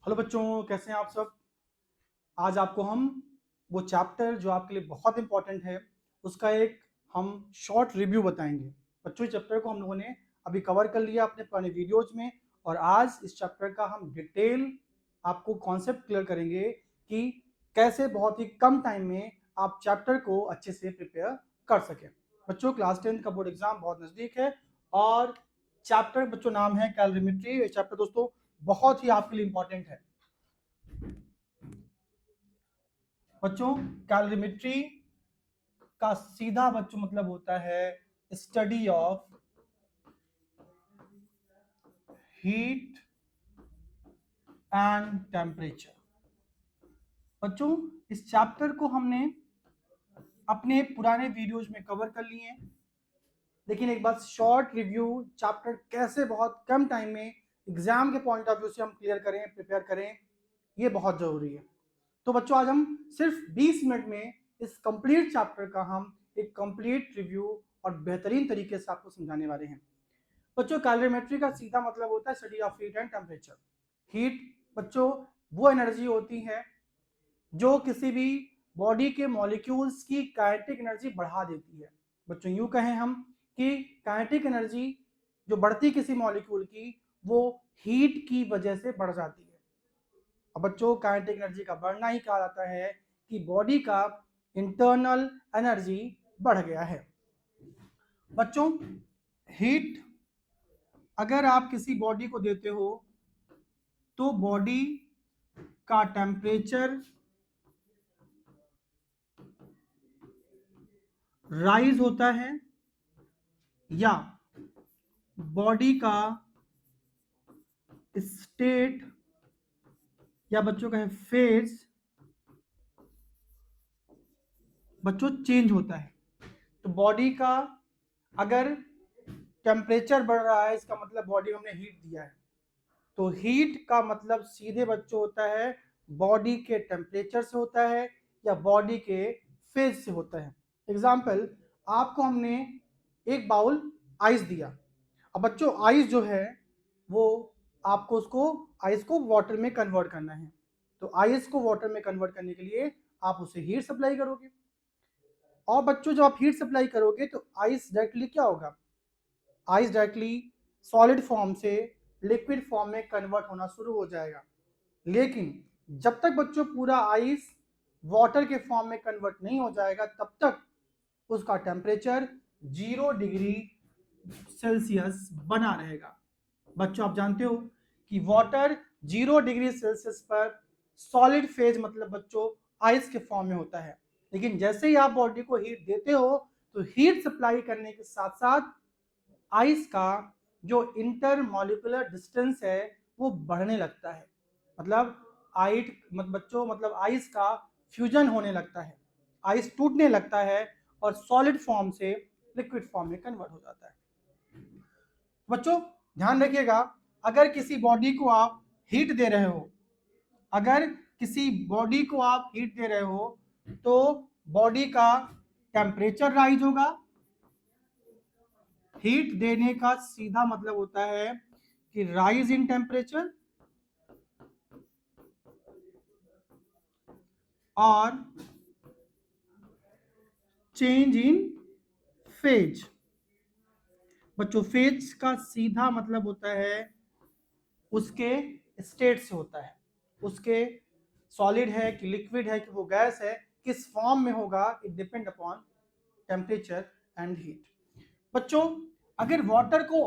Hello बच्चों, कैसे हैं आप सब। आज आपको हम वो चैप्टर जो आपके लिए बहुत इंपॉर्टेंट है उसका एक हम शॉर्ट रिव्यू बताएंगे। बच्चों, इस चैप्टर को हम लोगों ने अभी कवर कर लिया अपने पुराने वीडियोज में, और आज इस चैप्टर का हम डिटेल आपको कॉन्सेप्ट क्लियर करेंगे कि कैसे बहुत ही कम टाइम में आप चैप्टर को अच्छे से प्रिपेयर कर सकें। बच्चों, क्लास 10 का बोर्ड एग्जाम बहुत नज़दीक है और चैप्टर बच्चों नाम है कैलोरीमेट्री। ये चैप्टर दोस्तों बहुत ही आपके लिए इंपॉर्टेंट है। बच्चों, कैलोरीमेट्री का सीधा बच्चों मतलब होता है study of heat and temperature. बच्चों, इस चैप्टर को हमने अपने पुराने वीडियोज में कवर कर लिए हैं, लेकिन एक बार शॉर्ट रिव्यू चैप्टर कैसे बहुत कम टाइम में एग्जाम के पॉइंट ऑफ व्यू से हम क्लियर करें, प्रिपेयर करें, ये बहुत जरूरी है। तो बच्चों, आज हम सिर्फ 20 मिनट में इस कंप्लीट चैप्टर का हम एक कंप्लीट रिव्यू और बेहतरीन तरीके से आपको समझाने वाले हैं। बच्चों, कैलोरीमेट्री का सीधा मतलब होता है study of heat and temperature. Heat बच्चों वो एनर्जी होती है जो किसी भी बॉडी के मॉलिक्यूल्स की काइनेटिक एनर्जी बढ़ा देती है। बच्चों, यूं कहें हम कि काइनेटिक एनर्जी जो बढ़ती किसी मॉलिक्यूल की वो हीट की वजह से बढ़ जाती है। अब बच्चों, काइनेटिक एनर्जी का बढ़ना ही कहा जाता है कि बॉडी का इंटरनल एनर्जी बढ़ गया है। बच्चों, हीट अगर आप किसी बॉडी को देते हो तो बॉडी का टेम्परेचर राइज होता है या बॉडी का स्टेट या बच्चों का फेज बच्चों चेंज होता है। तो बॉडी का अगर टेम्परेचर बढ़ रहा है इसका मतलब बॉडी को हमने हीट दिया है। तो हीट का मतलब सीधे बच्चों होता है बॉडी के टेम्परेचर से होता है या बॉडी के फेज से होता है। एग्जाम्पल, आपको हमने एक बाउल आइस दिया। अब बच्चों, आइस जो है वो आपको उसको आइस को वाटर में कन्वर्ट करना है। तो आइस को वाटर में कन्वर्ट करने के लिए आप उसे हीट सप्लाई करोगे, और बच्चों जब आप हीट सप्लाई करोगे तो आइस डायरेक्टली क्या होगा, आइस डायरेक्टली सॉलिड फॉर्म से लिक्विड फॉर्म में कन्वर्ट होना शुरू हो जाएगा। लेकिन जब तक बच्चों पूरा आइस वाटर के फॉर्म में कन्वर्ट नहीं हो जाएगा तब तक उसका टेम्परेचर 0 डिग्री सेल्सियस बना रहेगा। बच्चों, आप जानते हो कि वाटर 0 डिग्री सेल्सियस पर सॉलिड फेज मतलब बच्चों आइस के फॉर्म में होता है। लेकिन जैसे ही आप बॉडी को हीट देते हो तो हीट सप्लाई करने के साथ साथ आइस का जो इंटर मॉलिकुलर डिस्टेंस है वो बढ़ने लगता है। मतलब आइट मत बच्चों मतलब आइस का फ्यूजन होने लगता है, आइस टूटने लगता है और सॉलिड फॉर्म से लिक्विड फॉर्म में कन्वर्ट हो जाता है। बच्चों, ध्यान रखिएगा, अगर किसी बॉडी को आप हीट दे रहे हो, अगर किसी बॉडी को आप हीट दे रहे हो तो बॉडी का टेम्परेचर राइज होगा। हीट देने का सीधा मतलब होता है कि राइज इन टेम्परेचर और चेंज इन फेज। बच्चों, फेज का सीधा मतलब होता है उसके स्टेट से होता है, उसके सॉलिड है कि लिक्विड है कि वो गैस है, किस फॉर्म में होगा, it depend upon temperature and heat. बच्चों, अगर वाटर को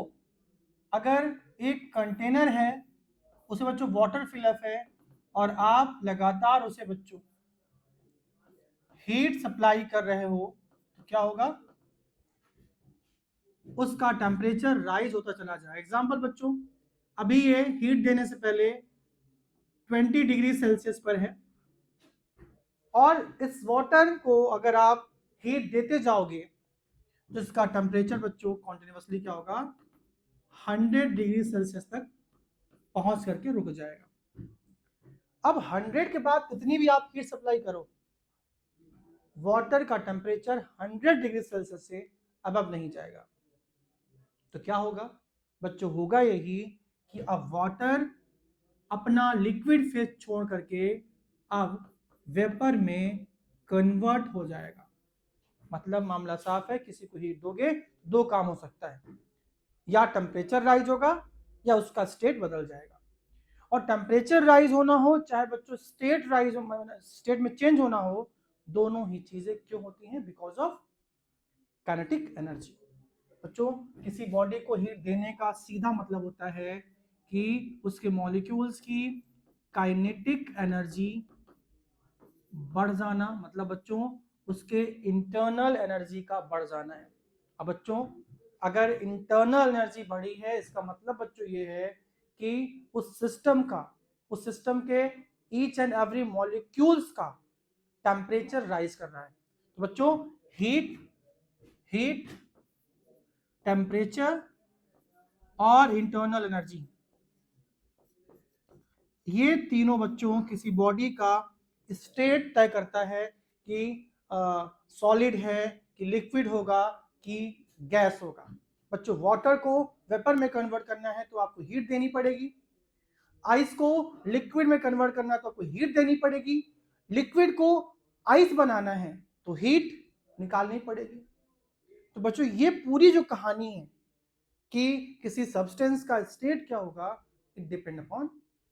अगर एक कंटेनर है उसे बच्चों वाटर फिलअप है और आप लगातार उसे बच्चों हीट सप्लाई कर रहे हो तो क्या होगा, उसका टेम्परेचर राइज होता चला जाए। एग्जाम्पल बच्चों, अभी ये हीट देने से पहले 20 डिग्री सेल्सियस पर है और इस वाटर को अगर आप हीट देते जाओगे तो इसका टेम्परेचर बच्चों कॉन्टिन्यूसली क्या होगा, 100 डिग्री सेल्सियस तक पहुंच करके रुक जाएगा। अब 100 के बाद कितनी भी आप हीट सप्लाई करो, वाटर का टेम्परेचर 100 डिग्री सेल्सियस से अबव नहीं जाएगा। तो क्या होगा बच्चों, होगा यही कि अब वाटर अपना लिक्विड फेज छोड़ करके अब वेपर में कन्वर्ट हो जाएगा। मतलब मामला साफ है, किसी को हीट दोगे दो काम हो सकता है, या टेम्परेचर राइज होगा या उसका स्टेट बदल जाएगा। और टेम्परेचर राइज होना हो चाहे बच्चों स्टेट राइज हो, स्टेट में चेंज होना हो, दोनों ही चीजें क्यों होती हैं? Because of kinetic energy. बच्चों किसी बॉडी को हीट देने का सीधा मतलब होता है कि उसके मॉलिक्यूल्स की काइनेटिक एनर्जी बढ़ जाना, मतलब बच्चों उसके इंटरनल एनर्जी का बढ़ जाना है। अब बच्चों अगर इंटरनल एनर्जी बढ़ी है, इसका मतलब बच्चों ये है कि उस सिस्टम के ईच एंड एवरी मॉलिक्यूल्स का टेम्परेचर राइज कर रहा है। तो बच्चों हीट टेम्परेचर और इंटरनल एनर्जी, ये तीनों बच्चों किसी बॉडी का स्टेट तय करता है कि सॉलिड है कि लिक्विड होगा कि गैस होगा। बच्चों वाटर को वेपर में कन्वर्ट करना है तो आपको हीट देनी पड़ेगी, आइस को लिक्विड में कन्वर्ट करना है तो आपको हीट देनी पड़ेगी, लिक्विड को आइस बनाना है तो हीट निकालनी पड़ेगी। तो बच्चों ये पूरी जो कहानी है कि किसी सब्सटेंस का स्टेट क्या होगा, it depend upon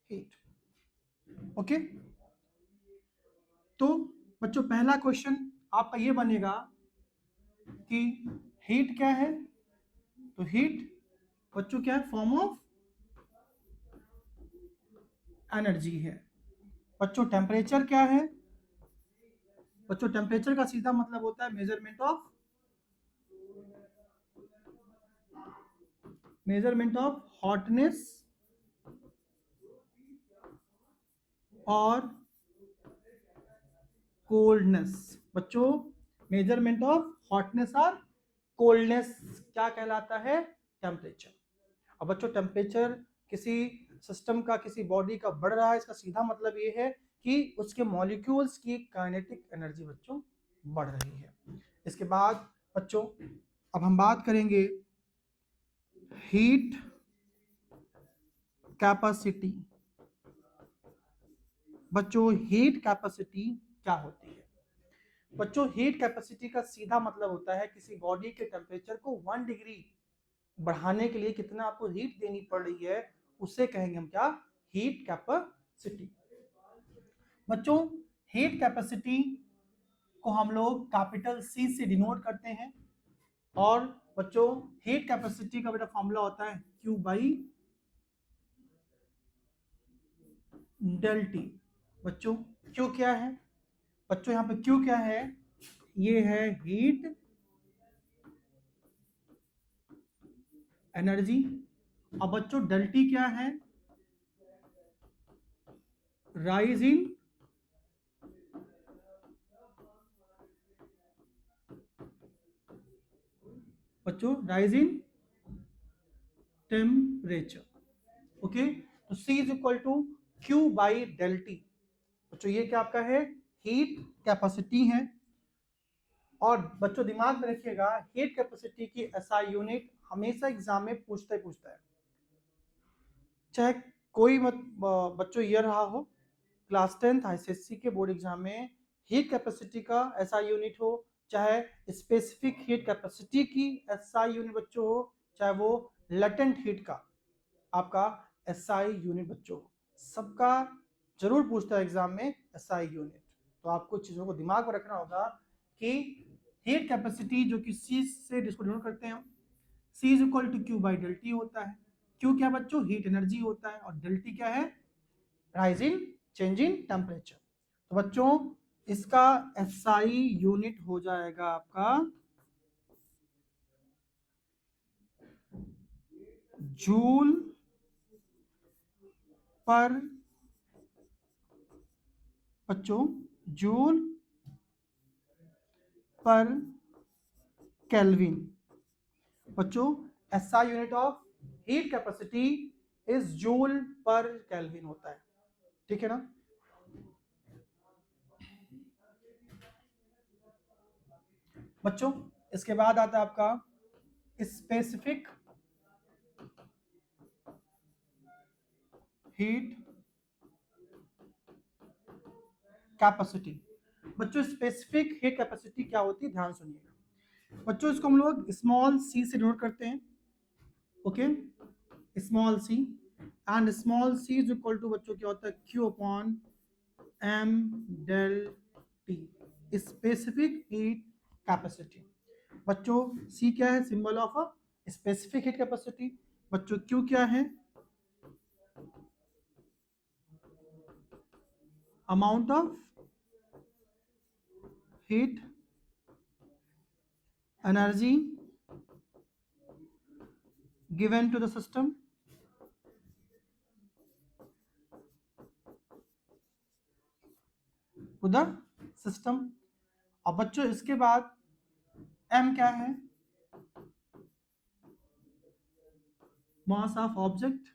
heat. Okay, तो बच्चों पहला क्वेश्चन आपका ये बनेगा कि हीट क्या है? तो हीट बच्चों क्या है? फॉर्म ऑफ एनर्जी है। बच्चों टेम्परेचर क्या है? बच्चों टेम्परेचर का सीधा मतलब होता है मेजरमेंट ऑफ हॉटनेस और कोल्डनेस। बच्चों मेजरमेंट ऑफ हॉटनेस और कोल्डनेस क्या कहलाता है? टेम्परेचर। अब बच्चों टेम्परेचर किसी सिस्टम का, किसी बॉडी का बढ़ रहा है, इसका सीधा मतलब ये है कि उसके मॉलिक्यूल्स की काइनेटिक एनर्जी बच्चों बढ़ रही है। इसके बाद बच्चों अब हम बात करेंगे हीट कैपेसिटी। बच्चों हीट कैपेसिटी क्या होती है? बच्चों हीट कैपेसिटी का सीधा मतलब होता है किसी बॉडी के टेम्परेचर को 1 डिग्री बढ़ाने के लिए कितना आपको हीट देनी पड़ रही है, उसे कहेंगे हम क्या? Heat capacity. बच्चों हीट कैपेसिटी को हम लोग कैपिटल सी से डिनोट करते हैं, और बच्चों हीट कैपेसिटी का बेटा फॉर्मूला होता है Q बाई डेल टी। बच्चों Q क्या है? बच्चों यहाँ पे Q क्या है? ये है हीट एनर्जी। अब बच्चों डेल टी क्या है? राइज इन बच्चों राइज इन टेम्परेचर। ओके, तो C is equal to Q by del T. बच्चों ये क्या आपका है? हीट कैपेसिटी है। और बच्चों दिमाग में रखिएगा हीट कैपेसिटी की एसआई यूनिट हमेशा एग्जाम में पूछता है, चाहे कोई मत बच्चों ये रहा हो क्लास 10th आईसीएससी के बोर्ड एग्जाम में हीट कैपेसिटी का एसआई यूनिट हो, चाहे स्पेसिफिक हीट कैपेसिटी की एसआई यूनिट बच्चों हो, चाहे वो लेटेंट हीट का आपका एसआई यूनिट बच्चों हो, सबका जरूर पूछता है एग्जाम में एसआई यूनिट। तो आपको चीजों को दिमाग में रखना होगा कि हीट कैपेसिटी जो कि सी से डिनोट करते हैं, C is equal to Q by del T होता है। Q क्या बच्चों? हीट एनर्जी होता है, और डेल टी क्या है? Rise in change in temperature. तो बच्चों इसका एसआई यूनिट हो जाएगा आपका जूल पर बच्चों जूल पर केल्विन। बच्चों SI unit of heat capacity is joule per kelvin होता है, ठीक है ना? बच्चों इसके बाद आता है आपका स्पेसिफिक हीट कैपेसिटी। बच्चों स्पेसिफिक हीट कैपेसिटी क्या होती है, ध्यान सुनिएगा बच्चों। इसको हम लोग स्मॉल सी से डिनोट करते हैं, okay, small C. And small C is equal to बच्चों क्या होता है, Q upon M del T, specific heat capacity. बच्चों सी क्या है, symbol of a specific heat capacity. बच्चों क्यू क्या है, amount of heat energy given to the system to the system. अब बच्चों इसके बाद एम क्या है, मास ऑफ ऑब्जेक्ट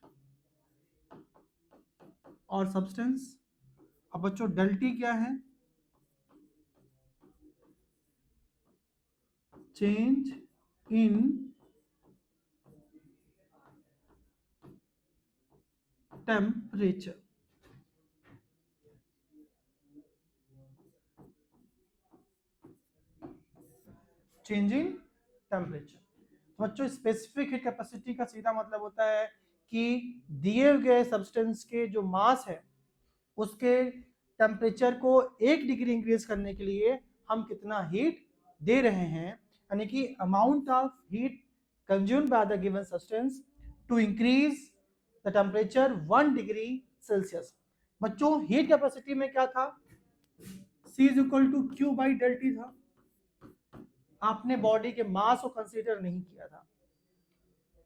और सब्सटेंस। अब बच्चों डेल टी क्या है, change in temperature. Change in temperature. बच्चों स्पेसिफिक हीट कैपेसिटी का सीधा मतलब होता है कि दिए गए सब्सटेंस के जो मास है उसके टेम्परेचर को 1 डिग्री इंक्रीज करने के लिए हम कितना हीट दे रहे हैं, यानी कि amount of heat consumed by the given substance to increase the temperature 1 degree Celsius. बच्चों हीट कैपेसिटी में क्या था, C is equal to Q by del T था। आपने बॉडी के मास को कंसीडर नहीं किया था,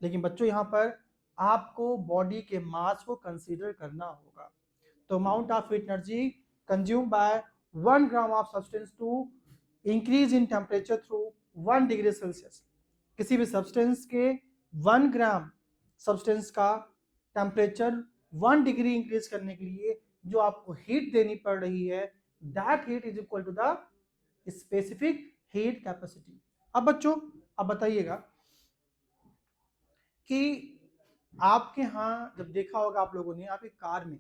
लेकिन बच्चों यहां पर आपको बॉडी के मास को कंसीडर करना होगा। तो amount of heat energy consume by 1 gram of substance to increase in temperature through 1 degree Celsius. किसी भी सब्सटेंस के 1 ग्राम सब्सटेंस का टेम्परेचर 1 डिग्री इंक्रीज करने के लिए जो आपको हीट देनी पड़ रही है, that heat is equal to the specific heat capacity. अब बच्चों अब बताइएगा कि आपके यहाँ जब देखा होगा आप लोगों ने, आपकी कार में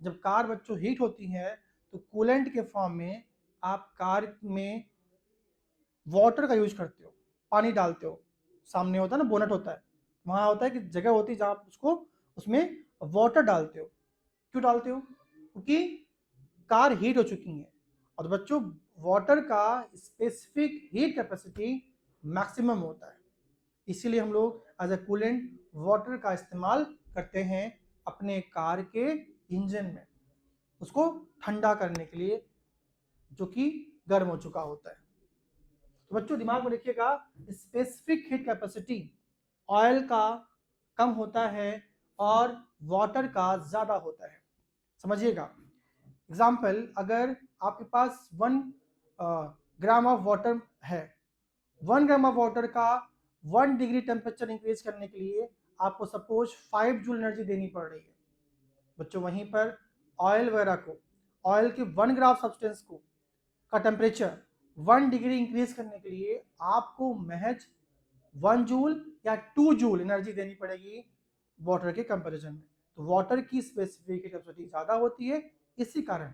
जब कार बच्चों हीट होती है तो कूलेंट के फॉर्म में आप कार में वाटर का यूज करते हो, पानी डालते हो। सामने होता है ना, बोनट होता है, वहां होता है कि जगह होती है जहां आप उसको उसमें वाटर डालते हो। क्यों डालते हो, क्योंकि कार हीट हो चुकी है। और बच्चों वाटर का स्पेसिफिक हीट कैपेसिटी मैक्सिमम होता है, इसीलिए हम लोग एज ए कूलेंट वाटर का इस्तेमाल करते हैं अपने कार के इंजन में, उसको ठंडा करने के लिए जो कि गर्म हो चुका होता है। तो बच्चों दिमाग में रखिएगा, स्पेसिफिक हीट कैपेसिटी ऑयल का कम होता है और वाटर का ज्यादा होता है। समझिएगा, एग्जाम्पल अगर आपके पास 1 ग्राम ऑफ वाटर है, 1 ग्राम ऑफ वाटर का 1 डिग्री टेम्परेचर इंक्रीज करने के लिए आपको सपोज 5 जूल एनर्जी देनी पड़ रही है। बच्चों वहीं पर ऑयल वगैरह को, ऑयल के 1 ग्राम सब्सटेंस को का टेम्परेचर 1 डिग्री इंक्रीज करने के लिए आपको महज 1 जूल या 2 जूल एनर्जी देनी पड़ेगी वाटर के कंपैरिजन में। तो वाटर की स्पेसिफिक कैपेसिटी ज़्यादा होती है, इसी कारण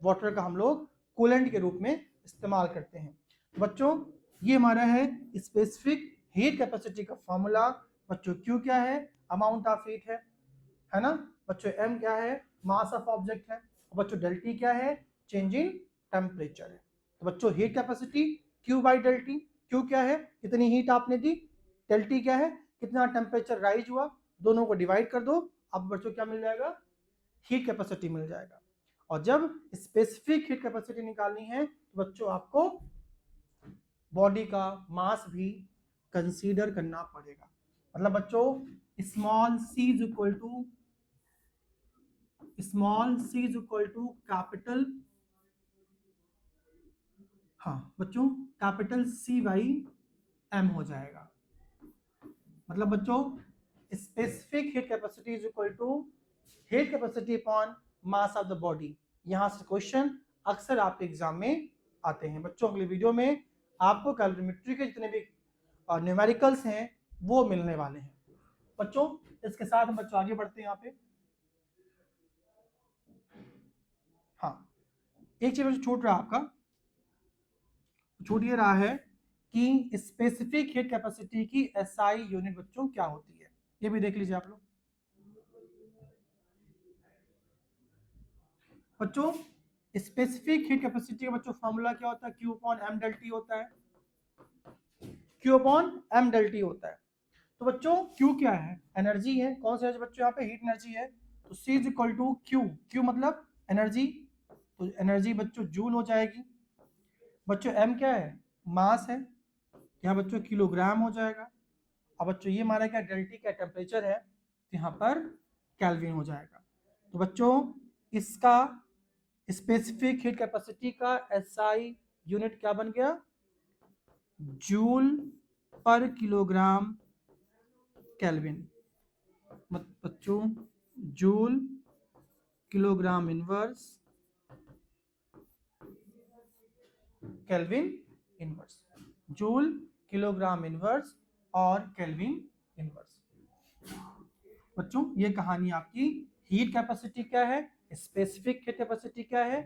वाटर का हम लोग कूलेंट के रूप में इस्तेमाल करते हैं। बच्चों ये हमारा है स्पेसिफिक हीट कैपेसिटी का फॉर्मूला। बच्चों क्यू क्या है, अमाउंट ऑफ हीट है ना। बच्चों एम क्या है, मास ऑफ ऑब्जेक्ट है। और बच्चों डेल टी क्या है, चेंज इन टेम्परेचर है। तो बच्चों heat capacity Q by del T, Q क्या है, कितनी हीट आपने दी, डेल टी क्या है, कितना टेम्परेचर राइज हुआ, दोनों को डिवाइड कर दो, अब बच्चों क्या मिल जाएगा, हीट कैपेसिटी मिल जाएगा। और जब स्पेसिफिक हीट कैपेसिटी निकालनी है तो बच्चों आपको बॉडी का मास भी कंसीडर करना पड़ेगा। मतलब बच्चों small C is equal to capital, हाँ बच्चों कैपिटल सी बाई एम हो जाएगा। मतलब बच्चों specific heat capacity is equal to heat capacity upon mass of the body. यहां से क्वेश्चन अक्सर आपके एग्जाम में आते हैं। बच्चों अगली वीडियो में आपको कैलोरीमेट्री के जितने भी न्यूमेरिकल्स हैं वो मिलने वाले हैं। बच्चों इसके साथ हम बच्चों आगे बढ़ते हैं यहाँ पे। हाँ एक चीज बच्चों छूट रहा है आपका, छूट ये रहा है कि स्पेसिफिक हीट कैपेसिटी की एसआई यूनिट बच्चों क्या होती है, ये भी देख लीजिए आप लोग। बच्चों स्पेसिफिक हीट कैपेसिटी का बच्चों फॉर्मूला क्या होता है, Q upon M del T होता है, Q upon M del T होता है। तो बच्चों Q क्या है, एनर्जी है, कौन सा बच्चों यहाँ पे हीट एनर्जी है, तो C is equal to Q, Q मतलब एनर्जी, तो एनर्जी बच्चों जूल हो जाएगी। बच्चों M क्या है, मास है, यहाँ बच्चों किलोग्राम हो जाएगा। अब बच्चों ये माना क्या डेल्टी का टेम्परेचर है, तो यहाँ पर केल्विन हो जाएगा। तो बच्चों इसका स्पेसिफिक हीट कैपेसिटी का एसआई यूनिट क्या बन गया, जूल पर किलोग्राम केल्विन। बच्चों joule kilogram inverse kelvin inverse, joule kilogram inverse और केल्विन इनवर्स। बच्चों ये कहानी आपकी, हीट कैपेसिटी क्या है, स्पेसिफिक हीट कैपेसिटी क्या है,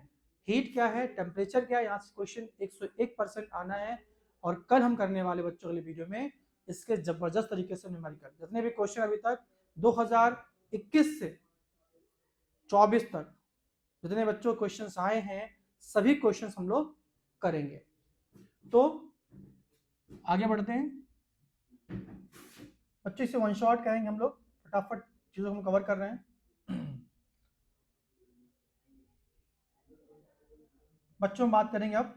हीट क्या है, टेम्परेचर क्या है, यहाँ से क्वेश्चन 101% आना है। और कल हम करने वाले बच्चों अगले वीडियो में इसके जबरदस्त तरीके से न्यूमेरिकल, जितने भी क्वेश्चन अभी तक 2021 से 24 तक जितने बच्चों क्वेश्चंस आए हैं सभी क्वेश्चंस हम लोग करेंगे। तो आगे बढ़ते हैं बच्चों, इसे वन शॉट करेंगे हम लोग, फटाफट चीजों को हम कवर कर रहे हैं। बच्चों बात करेंगे अब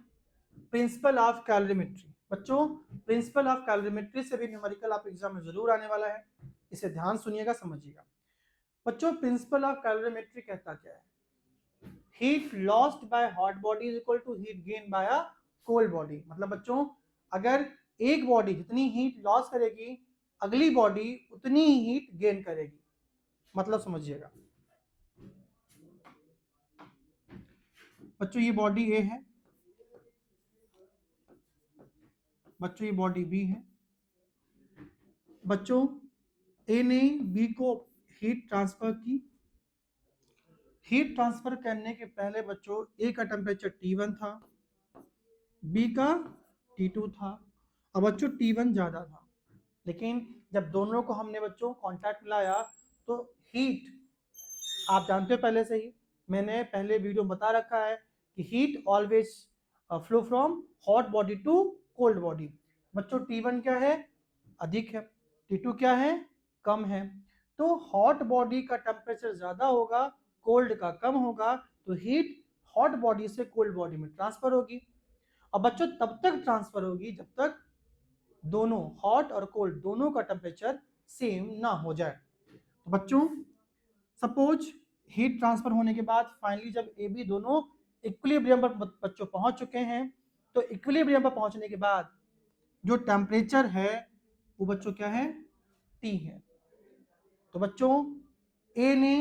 प्रिंसिपल ऑफ कैलोरीमेट्री। बच्चों प्रिंसिपल ऑफ कैलोरीमेट्री से भी न्यूमेरिकल आप एग्जाम में जरूर आने वाला है, इसे ध्यान सुनिएगा, समझिएगा। बच्चों प्रिंसिपल ऑफ कैलोरीमेट्री कहता क्या है, heat lost by hot body is equal to heat gain by a cold body. मतलब बच्चों अगर एक बॉडी जितनी हीट लॉस करेगी अगली बॉडी उतनी ही हीट गेन करेगी, मतलब समझिएगा। बच्चों ये बॉडी ए है, बच्चों ये बॉडी बी है। बच्चों ए ने बी को हीट ट्रांसफर की, हीट ट्रांसफर करने के पहले बच्चों ए का टेम्परेचर T1 था, बी का T2 था, अब बच्चों T1 ज्यादा था, लेकिन जब दोनों को हमने बच्चों कांटेक्ट मिलाया तो हीट, आप जानते हो पहले से ही, मैंने पहले वीडियो में बता रखा है कि heat always flow from hot body to cold body. बच्चों T1 क्या है, अधिक है, T2 क्या है, कम है। तो हॉट बॉडी का टेम्परेचर ज्यादा होगा, कोल्ड का कम होगा, तो हीट हॉट बॉडी से कोल्ड बॉडी में ट्रांसफर होगी। अब बच्चों तब तक ट्रांसफर होगी जब तक दोनों हॉट और कोल्ड दोनों का टेम्परेचर सेम ना हो जाए। तो बच्चों सपोज हीट ट्रांसफर होने के बाद फाइनली जब ए बी दोनों इक्विलिब्रियम पर बच्चों पहुंच चुके हैं, तो इक्विलिब्रियम पर पहुंचने के बाद जो टेम्परेचर है वो बच्चों क्या है, T है। तो बच्चों ए ने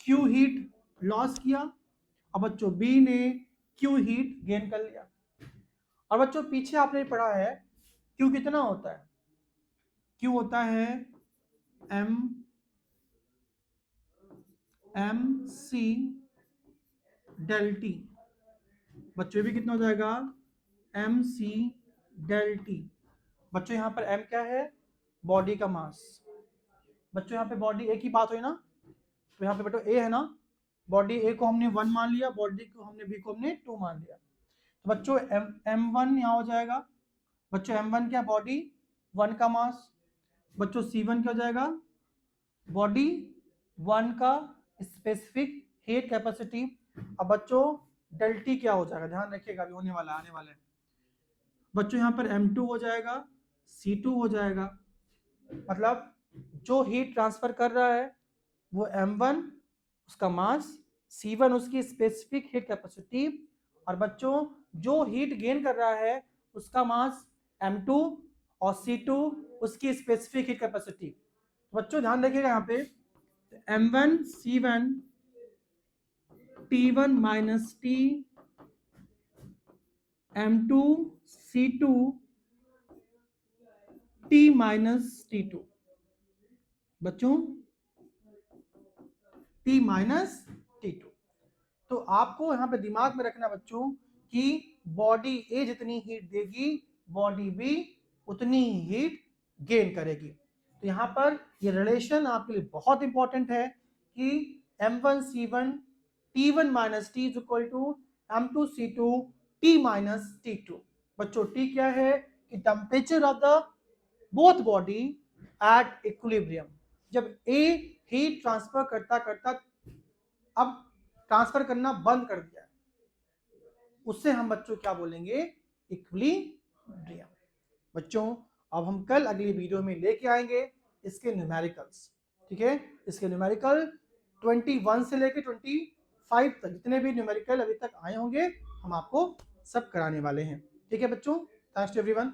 Q हीट लॉस किया, अब बच्चों बी ने Q हीट गेन कर लिया। और बच्चों पीछे आपने पढ़ा है Q कितना होता है, Q होता है MC डेल टी। बच्चों भी कितना हो जाएगा, MC डेल टी। बच्चों यहाँ पर M क्या है, बॉडी का मास। बच्चों यहाँ पे बॉडी ए की बात हुई ना, तो यहाँ पे बच्चों A है ना, बॉडी A को हमने 1 मान लिया, बॉडी को हमने B को हमने 2 मान लिया। तो बच्चों M1 यहाँ हो जाएगा, बच्चों M1 क्या, बॉडी 1 का मास। बच्चों C1 क्या हो जाएगा, बॉडी 1 का स्पेसिफिक हीट कैपेसिटी। अब बच्चों डेल टी क्या हो जाएगा, ध्यान रखिएगा अभी होने वाला आने वाला है। बच्चों यहाँ पर M2 हो जाएगा, C2 हो जाएगा, मतलब जो हीट ट्रांसफर कर रहा है वो M1 उसका मास, C1 उसकी स्पेसिफिक हीट कैपेसिटी, और बच्चों जो हीट गेन कर रहा है उसका मास M2 और C2 उसकी स्पेसिफिक हीट कैपेसिटी। बच्चों ध्यान रखिएगा यहाँ पे M1 C1 T1 minus T, M2 C2 T minus T2। बच्चों T माइनस T2। तो आपको यहाँ पे दिमाग में रखना बच्चों कि बॉडी ए जितनी हीट देगी बॉडी बी उतनी ही हीट गेन करेगी। तो यहाँ पर ये रिलेशन आपके लिए बहुत इंपॉर्टेंट है कि M1C1 T1 minus T is equal to M2C2 T minus T2। बच्चों T क्या है कि temperature of the both body at equilibrium. जब A हीट ट्रांसफर करता करता अब ट्रांसफर करना बंद कर दिया, उससे हम बच्चों क्या बोलेंगे, इक्विलिब्रियम। बच्चों अब हम कल अगली वीडियो में लेके आएंगे इसके न्यूमेरिकल्स, ठीक है। इसके न्यूमेरिकल 21 से लेके 25 तक जितने भी न्यूमेरिकल अभी तक आए होंगे हम आपको सब कराने वाले हैं, ठीक है बच्चों। Thanks to everyone.